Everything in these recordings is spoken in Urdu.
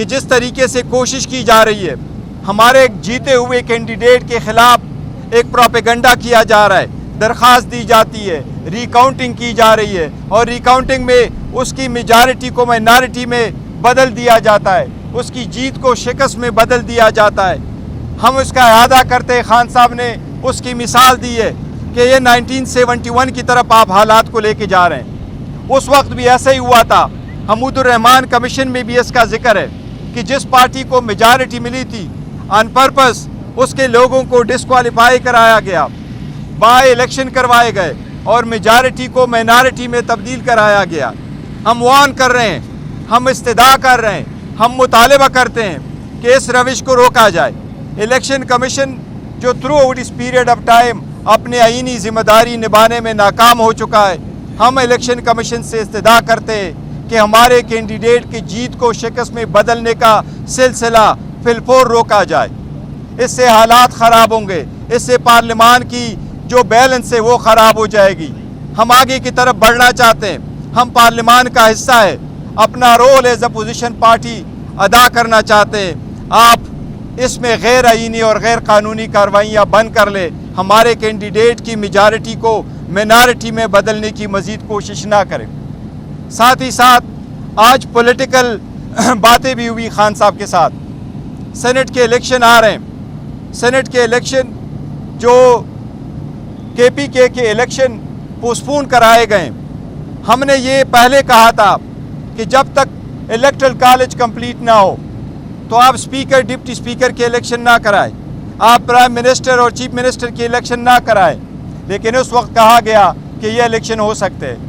کہ جس طریقے سے کوشش کی جا رہی ہے ہمارے جیتے ہوئے کینڈیڈیٹ کے خلاف ایک پروپیگنڈا کیا جا رہا ہے، درخواست دی جاتی ہے، ری کاؤنٹنگ کی جا رہی ہے اور ری کاؤنٹنگ میں اس کی میجارٹی کو مائنارٹی میں بدل دیا جاتا ہے، اس کی جیت کو شکست میں بدل دیا جاتا ہے۔ ہم اس کا اعادہ کرتے ہیں، خان صاحب نے اس کی مثال دی ہے کہ یہ 1971 کی طرف آپ حالات کو لے کے جا رہے ہیں۔ اس وقت بھی ایسا ہی ہوا تھا، حمود الرحمان کمیشن میں بھی اس کا ذکر ہے کہ جس پارٹی کو میجارٹی ملی تھی آن پرپس اس کے لوگوں کو ڈسکوالیفائی کرایا گیا، بائی الیکشن کروائے گئے اور میجارٹی کو مائنارٹی میں تبدیل کرایا گیا۔ ہم وارن کر رہے ہیں، ہم استدعا کر رہے ہیں، ہم مطالبہ کرتے ہیں کہ اس روش کو روکا جائے۔ الیکشن کمیشن جو تھرو آؤٹ اس پیریڈ آف ٹائم اپنے آئینی ذمہ داری نبھانے میں ناکام ہو چکا ہے، ہم الیکشن کمیشن سے استدعا کرتے ہیں کہ ہمارے کینڈیڈیٹ کی جیت کو شکست میں بدلنے کا سلسلہ فی الفور روکا جائے۔ اس سے حالات خراب ہوں گے، اس سے پارلیمان کی جو بیلنس ہے وہ خراب ہو جائے گی۔ ہم آگے کی طرف بڑھنا چاہتے ہیں، ہم پارلیمان کا حصہ ہے، اپنا رول ایز اپوزیشن پارٹی ادا کرنا چاہتے ہیں۔ آپ اس میں غیر آئینی اور غیر قانونی کارروائیاں بند کر لیں، ہمارے کینڈیڈیٹ کی میجارٹی کو مائنارٹی میں بدلنے کی مزید کوشش نہ کریں۔ ساتھ ہی ساتھ آج پولیٹیکل باتیں بھی ہوئی خان صاحب کے ساتھ۔ سینٹ کے الیکشن آ رہے ہیں، سینٹ کے الیکشن جو KPK کے الیکشن پوسپون کرائے گئے، ہم نے یہ پہلے کہا تھا کہ جب تک الیکٹرل کالج کمپلیٹ نہ ہو تو آپ اسپیکر ڈپٹی اسپیکر کے الیکشن نہ کرائیں، آپ پرائم منسٹر اور چیف منسٹر کے الیکشن نہ کرائیں، لیکن اس وقت کہا گیا کہ یہ الیکشن ہو سکتے ہیں۔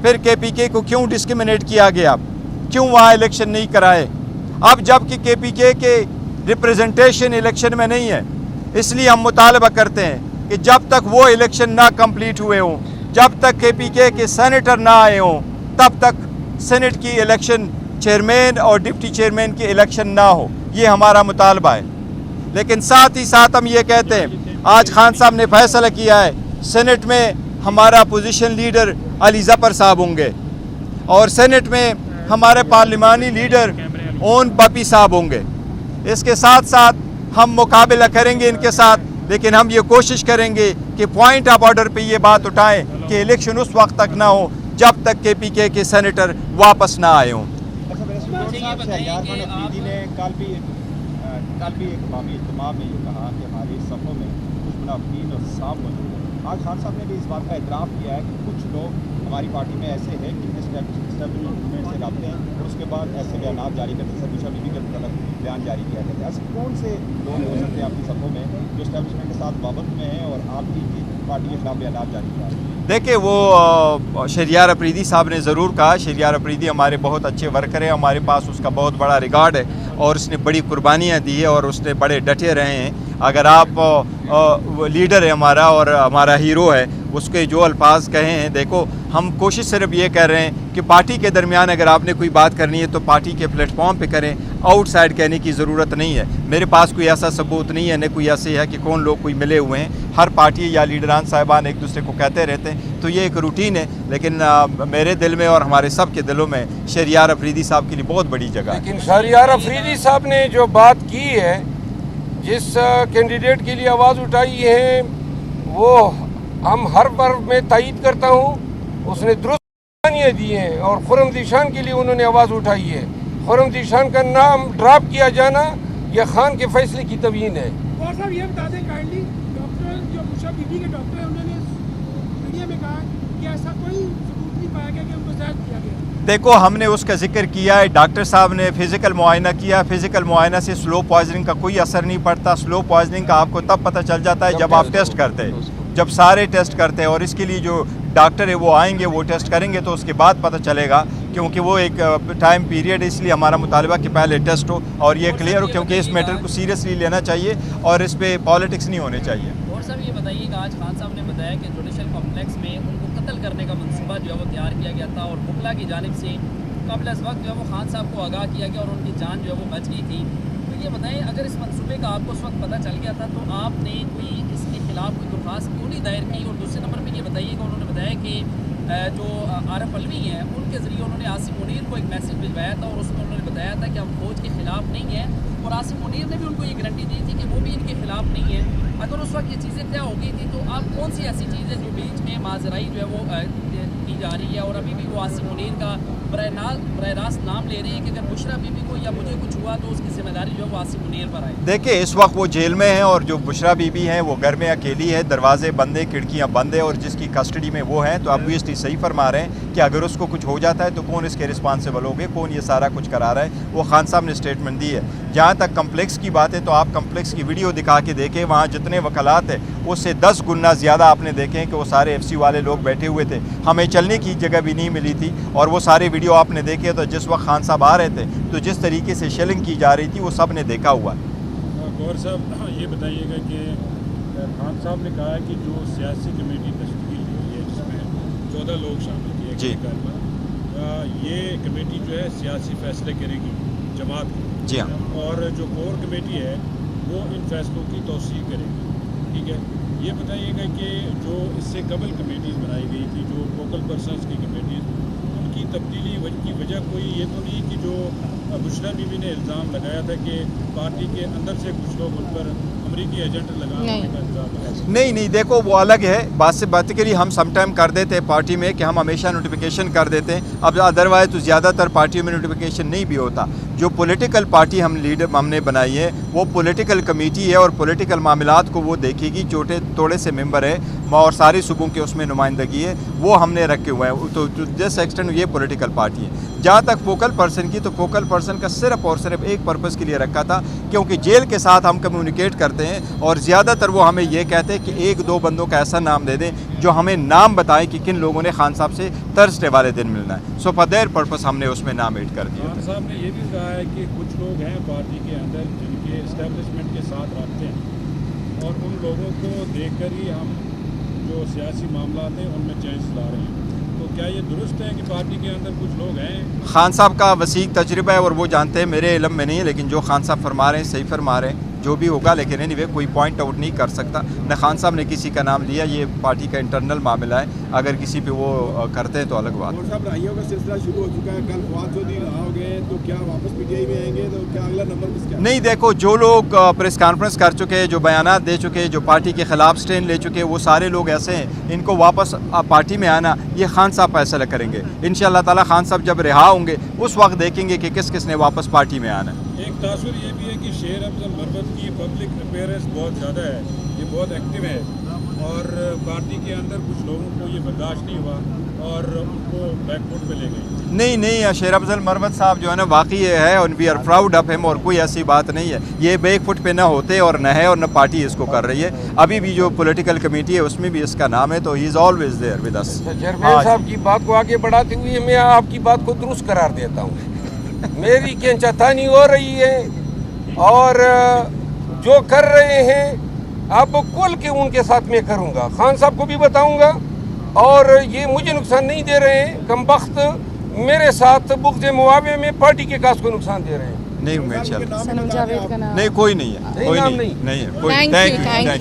پھر KPK کو کیوں ڈسکریمنیٹ کیا گیا، کیوں وہاں الیکشن نہیں کرائے؟ اب جب کہ KPK کے ریپریزنٹیشن الیکشن میں نہیں ہے، اس لیے ہم مطالبہ کرتے ہیں کہ جب تک وہ الیکشن نہ کمپلیٹ ہوئے ہوں، جب تک KPK کے سینیٹر نہ آئے ہوں، تب تک سینٹ کی الیکشن چیئرمین اور ڈپٹی چیئرمین کی الیکشن نہ ہو، یہ ہمارا مطالبہ ہے۔ لیکن ساتھ ہی ساتھ ہم یہ کہتے ہیں، آج خان صاحب نے فیصلہ کیا ہے سینٹ میں ہمارا اپوزیشن لیڈر علی ظفر صاحب ہوں گے اور سینٹ میں ہمارے پارلیمانی لیڈر اون پپی صاحب ہوں گے۔ اس کے ساتھ ساتھ ہم مقابلہ کریں گے ان کے ساتھ، لیکن ہم یہ کوشش کریں گے کہ پوائنٹ آف آرڈر پہ یہ بات اٹھائیں کہ الیکشن اس وقت تک نہ ہو جب تک KPK کے سینیٹر واپس نہ آئے ہوں۔ کل بھی ایک قومی اجتماع میں یہ کہا کہ ہمارے صفوں میں کچھ منافقین اور صاف موجود ہیں۔ آج خان صاحب نے بھی اس بات کا اعتراف کیا ہے کہ کچھ لوگ ہماری پارٹی میں ایسے ہیں کہ اسٹیبلشمنٹ سے رابطے ہیں اور اس کے بعد ایسے بیانات جاری کرتے ہیں، سرگوشا بیوی کے متعلق بیان جاری کیا کرتے ہیں۔ ایسے کون سے لوگ ہو سکتے ہیں آپ کی صفوں میں جو اسٹیبلشمنٹ کے ساتھ وابستہ میں ہیں اور آپ کی پارٹی کے خلاف بیانات جاری کیا ہے؟ دیکھیں، وہ شہریار افریدی صاحب نے ضرور کہا، شہریار افریدی ہمارے بہت اچھے ورکر ہیں، ہمارے پاس اس کا بہت بڑا ریکارڈ ہے اور اس نے بڑی قربانیاں دی ہے اور اس نے بڑے ڈٹے رہے ہیں۔ اگر آپ لیڈر ہے ہمارا اور ہمارا ہیرو ہے، اس کے جو الفاظ کہے ہیں، دیکھو ہم کوشش صرف یہ کر رہے ہیں کہ پارٹی کے درمیان اگر آپ نے کوئی بات کرنی ہے تو پارٹی کے پلیٹ فارم پہ کریں، آؤٹ سائڈ کہنے کی ضرورت نہیں ہے۔ میرے پاس کوئی ایسا ثبوت نہیں ہے، نہ کوئی ایسے ہے کہ کون لوگ کوئی ملے ہوئے ہیں۔ ہر پارٹی یا لیڈران صاحبان ایک دوسرے کو کہتے رہتے ہیں، تو یہ ایک روٹین ہے، لیکن میرے دل میں اور ہمارے سب کے دلوں میں شہریار افریدی صاحب کے لیے بہت بڑی جگہ ہے۔ لیکن شہریار افریدی صاحب نے جو بات کی ہے، جس کینڈیڈیٹ کے لیے آواز اٹھائی ہے، وہ ہم ہر بار میں تائید کرتا ہوں، اس نے درست بیانیاں دی ہیں اور خرم ذیشان کے لیے انہوں نے آواز اٹھائی ہے۔ خرم ذیشان کا نام ڈراپ کیا جانا یہ خان کے فیصلے کی توہین ہے۔ اور صاحب یہ بتا دیں کائنڈلی، ڈاکٹر جو بشرا بی بی کے ڈاکٹر ہیں، انہوں نے میڈیا میں کہا کہ ایسا کوئی ثبوت نہیں پایا گیا کہ ان کو زہر دیا گیا۔ دیکھو، ہم نے اس کا ذکر کیا ہے، ڈاکٹر صاحب نے فزیکل معائنہ کیا، فزیکل معائنہ سے سلو پوائزننگ کا کوئی اثر نہیں پڑتا۔ سلو پوائزننگ کا آپ کو تب پتہ چل جاتا ہے جب آپ ٹیسٹ کرتے ہیں، جب سارے ٹیسٹ کرتے ہیں، اور اس کے لیے جو ڈاکٹر ہے وہ آئیں گے، وہ ٹیسٹ کریں گے تو اس کے بعد پتہ چلے گا، کیونکہ وہ ایک ٹائم پیریڈ ہے۔ اس لیے ہمارا مطالبہ کہ پہلے ٹیسٹ ہو اور یہ کلیئر ہو، کیونکہ اس میٹر کو سیریسلی لینا چاہیے اور اس پہ پالیٹکس نہیں ہونے چاہیے۔ اور صاحب یہ بتائیے کہ آج خان صاحب نے بتایا کہ جوڈیشل کمپلیکس میں ان کو قتل کرنے کا منصوبہ جو ہے وہ تیار کیا گیا تھا اور بکلا کی جانب سے قبل از وقت جو ہے وہ خان صاحب کو آگاہ کیا گیا اور ان کی جان جو ہے وہ بچ گئی تھی۔ تو یہ بتائیں، اگر اس منصوبے کا آپ کو اس وقت پتہ چل گیا تھا تو آپ نے کوئی اس کے خلاف کوئی درخواست کیوں نہیں دائر کی؟ اور دوسرے نمبر پہ یہ بتائیے کہ انہوں نے بتایا کہ جو عارف علوی ہیں ان کے ذریعے انہوں نے عاصم منیر کو ایک میسیج بھجوایا تھا اور اس میں انہوں نے بتایا بتایا تھا کہ ہم فوج کے خلاف نہیں ہیں, اور آصف منیر نے بھی ان کو یہ گارنٹی دی تھی کہ وہ بھی ان کے خلاف نہیں ہے. اگر اس وقت یہ چیزیں طے ہو گئی تھی تو آپ کون سی ایسی چیز ہے جو بیچ میں ماجرائی جو ہے وہ کی جا رہی ہے, اور ابھی بھی وہ آصف منیر کا براہ راست نام لے رہے ہیں کہ اگر بشرا بی بی کو یا مجھے کچھ ہوا تو اس کی ذمہ داری جو ہے وہ آصف منیر پر آئے. دیکھیں اس وقت وہ جیل میں ہیں, اور جو بشرا بی بی ہیں وہ گھر میں اکیلی ہے, دروازے بند ہیں, کھڑکیاں بند ہیں, اور جس کی کسٹڈی میں وہ ہیں, تو obviously صحیح فرما رہے ہیں کہ اگر اس کو کچھ ہو جاتا ہے تو کون اس کے رسپانسیبل ہوگے, کون یہ سارا کچھ کرا رہا ہے. وہ خان صاحب نے اسٹیٹمنٹ دی ہے. جہاں تک کمپلیکس کی بات ہے تو آپ کمپلیکس کی ویڈیو دکھا کے دیکھیں, وہاں جتنے وکلات ہیں اس سے 10 گنا زیادہ آپ نے دیکھیں کہ وہ سارے ایف سی والے لوگ بیٹھے ہوئے تھے, ہمیں چلنے کی جگہ بھی نہیں ملی تھی. اور وہ سارے ویڈیو آپ نے دیکھے تو جس وقت خان صاحب آ رہے تھے تو جس طریقے سے شیلنگ کی جا رہی تھی وہ سب نے دیکھا ہوا ہے. گور صاحب یہ بتائیے گا کہ خان صاحب نے کہا ہے کہ جو سیاسی کمیٹی تشکیل ہوئی ہے جس میں 14 لوگ شامل کیے جی, یہ کمیٹی جو ہے سیاسی فیصلے کرے گی جماعت کی. جی ہاں, اور جو کور کمیٹی ہے وہ ان فیصلوں کی توثیق کرے گی. ٹھیک ہے, یہ بتائیے گا کہ جو اس سے قبل کمیٹیز بنائی گئی تھی, جو فوکل پرسنس کی کمیٹیز, ان کی تبدیلی کی وجہ کوئی یہ تو نہیں کہ جو بشرا بی بی نے الزام لگایا تھا کہ پارٹی کے اندر سے کچھ لوگ ان پر امریکی ایجنٹ لگانے کا الزام لگایا؟ نہیں دیکھو وہ الگ ہے بات سے بات کے لیے. ہم سم ٹائم کر دیتے ہیں پارٹی میں کہ ہم ہمیشہ نوٹیفیکیشن کر دیتے ہیں, اب ادروائز تو زیادہ تر پارٹیوں میں نوٹیفیکیشن نہیں بھی ہوتا. جو پولیٹیکل پارٹی ہم نے بنائی ہے وہ پولیٹیکل کمیٹی ہے, اور پولیٹیکل معاملات کو وہ دیکھے گی. چھوٹے تھوڑے سے ممبر ہے اور سارے صوبوں کے اس میں نمائندگی ہے, وہ ہم نے رکھے ہوئے ہیں. تو جس ایکسٹینٹ یہ پولیٹیکل پارٹی ہے. جہاں تک فوکل پرسن کی, تو فوکل پرسن کا صرف اور صرف ایک پرپس کے لیے رکھا تھا, کیونکہ جیل کے ساتھ ہم کمیونیکیٹ کرتے ہیں, اور زیادہ تر وہ ہمیں یہ کہتے ہیں کہ 1-2 بندوں کا ایسا نام دے دیں جو ہمیں نام بتائیں کہ کن لوگوں نے خان صاحب سے تھرسڈے والے دن ملنا ہے. سو فار دیٹ پرپس ہم نے اس میں نام ایڈ کر دیا. خان صاحب نے یہ بھی کہا ہے کہ کچھ لوگ ہیں پارٹی کے اندر جن کے اسٹیبلشمنٹ کے ساتھ رابطے ہیں, اور ان لوگوں کو دیکھ کر ہی ہم جو سیاسی معاملات ہیں ان میں چینج لا رہے ہیں. تو کیا یہ درست ہے کہ پارٹی کے اندر کچھ لوگ ہیں؟ خان صاحب کا وسیع تجربہ ہے اور وہ جانتے ہیں, میرے علم میں نہیں ہے, لیکن جو خان صاحب فرما رہے ہیں صحیح فرما رہے ہیں, جو بھی ہوگا. لیکن اینی وے کوئی پوائنٹ آؤٹ نہیں کر سکتا, نہ خان صاحب نے کسی کا نام لیا. یہ پارٹی کا انٹرنل معاملہ ہے, اگر کسی پہ وہ کرتے ہیں تو الگ بات. اور صاحب رہائیوں کا سلسلہ شروع ہو چکا ہے, کل فواد چودھری رہا ہو گئے, تو کیا واپس پی ٹی آئی میں آئیں گے؟ تو کیا اگلا نمبر کس کا؟ نہیں دیکھو, جو لوگ پریس کانفرنس کر چکے, جو بیانات دے چکے, جو پارٹی کے خلاف سٹینڈ لے چکے, وہ سارے لوگ ایسے ہیں. ان کو واپس پارٹی میں آنا یہ خان صاحب فیصلہ کریں گے. انشاءاللہ تعالی خان صاحب جب رہا ہوں گے اس وقت دیکھیں گے کہ کس کس نے واپس پارٹی میں آنا ہے. ایک تاثر یہ بھی ہے کہ شیر افضل مروت کی پبلک اپیئرنس بہت زیادہ ہے, یہ بہت ایکٹیو ہے, اور پارٹی کے اندر کچھ لوگوں کو یہ برداشت نہیں ہوا اور ان کو بیک فٹ پہ لے گئی. نہیں, شیر افضل مروت صاحب جو ہے نا واقعی ہے, اور وی آر پراؤڈ آف ہم, اور کوئی ایسی بات نہیں ہے. یہ بیک فٹ پہ نہ ہوتے اور نہ ہے, اور نہ پارٹی اس کو کر رہی ہے. ابھی بھی جو پولیٹیکل کمیٹی ہے اس میں بھی اس کا نام ہے, تو he is always there with us. Chairman صاحب کی بات کو آگے بڑھاتے ہوئے میں آپ کی بات کو درست قرار دیتا ہوں. میری کھینچاتانی ہو رہی ہے, اور جو کر رہے ہیں اب کل کے ان کے ساتھ میں کروں گا. خان صاحب کو بھی بتاؤں گا, اور یہ مجھے نقصان نہیں دے رہے ہیں. کم بخت میرے ساتھ بغض معاویہ میں پارٹی کے کاز کو نقصان دے رہے ہیں. نہیں امید چل سنم جاوید کا نام نہیں, کوئی نہیں ہے, کوئی نہیں ہے. Thank you.